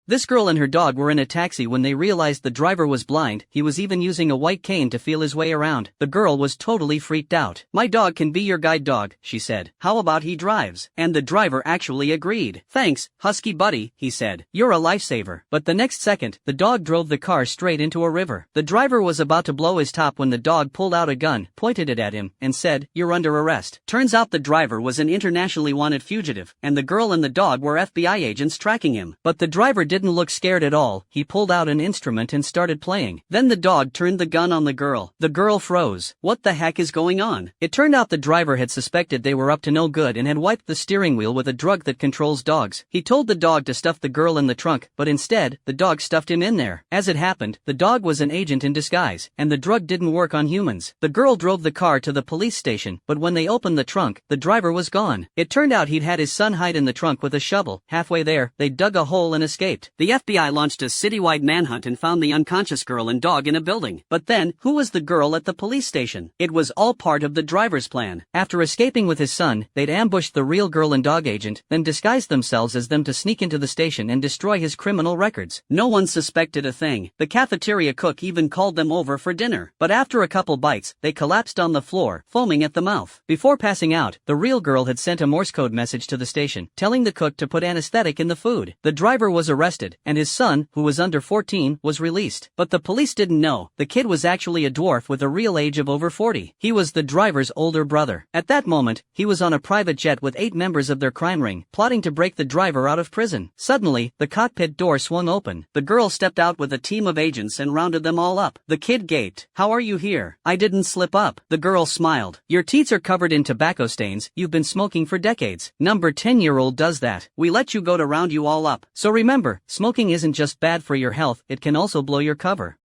This girl and her dog were in a taxi when they realized the driver was blind. He was even using a white cane to feel his way around. The girl was totally freaked out. "My dog can be your guide dog," she said. "How about he drives?" And the driver actually agreed. "Thanks, Husky Buddy," he said. "You're a lifesaver." But the next second, the dog drove the car straight into a river. The driver was about to blow his top when the dog pulled out a gun, pointed it at him, and said, "You're under arrest." Turns out the driver was an internationally wanted fugitive, and the girl and the dog were FBI agents tracking him. But the driver didn't look scared at all. He pulled out an instrument and started playing. Then the dog turned the gun on the girl. The girl froze. What the heck is going on? It turned out the driver had suspected they were up to no good and had wiped the steering wheel with a drug that controls dogs. He told the dog to stuff the girl in the trunk, but instead, the dog stuffed him in there. As it happened, the dog was an agent in disguise, and the drug didn't work on humans. The girl drove the car to the police station, but when they opened the trunk, the driver was gone. It turned out he'd had his son hide in the trunk with a shovel. Halfway there, they dug a hole and escaped. The FBI launched a citywide manhunt and found the unconscious girl and dog in a building. But then, who was the girl at the police station? It was all part of the driver's plan. After escaping with his son, they'd ambushed the real girl and dog agent, then disguised themselves as them to sneak into the station and destroy his criminal records. No one suspected a thing. The cafeteria cook even called them over for dinner. But after a couple bites, they collapsed on the floor, foaming at the mouth. Before passing out, the real girl had sent a Morse code message to the station, telling the cook to put anesthetic in the food. The driver was arrested, and his son, who was under 14, was released. But the police didn't know. The kid was actually a dwarf with a real age of over 40. He was the driver's older brother. At that moment, he was on a private jet with 8 members of their crime ring, plotting to break the driver out of prison. Suddenly, the cockpit door swung open. The girl stepped out with a team of agents and rounded them all up. The kid gaped. "How are you here? I didn't slip up." The girl smiled. "Your teeth are covered in tobacco stains. You've been smoking for decades. Number 10-year-old does that. We let you go to round you all up. So remember, smoking isn't just bad for your health, it can also blow your cover."